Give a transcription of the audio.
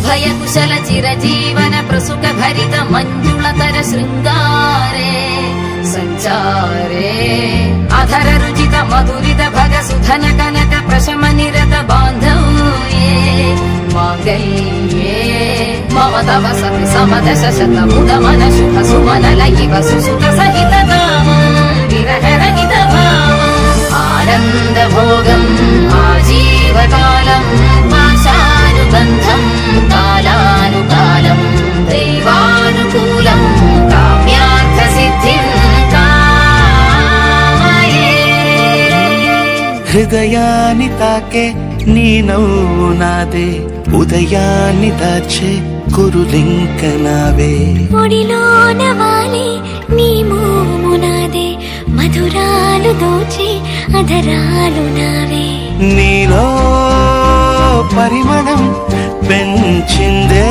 उभय कुशल चिरजीवन प्रसुख भरित मंजुलतर शृंगारे संचारे अधर रुचित मधुरित भग सुधन कनक प्रशम निरत बांधव्ये मांगल्ये मम तव सति समदश शत मुद मन शुभ सुमन लयिव सुसुत सहित कामं विरह रहित भावम् आनंद भोगम् आजीवकालम् पाशानुबन्धम् कालानुकालम् दैवानुकूलम् काम्यार्थ सिद्धिम् कामये हृदयानि ताके नी नव्वु नादे उदयाన్ని దాచే కురులింక నావే ఒడిలోన వాలే నీ మోము నాదే మధురాలు దోచే అధరాలు నావే నీలో పరిమళం పెంచిందే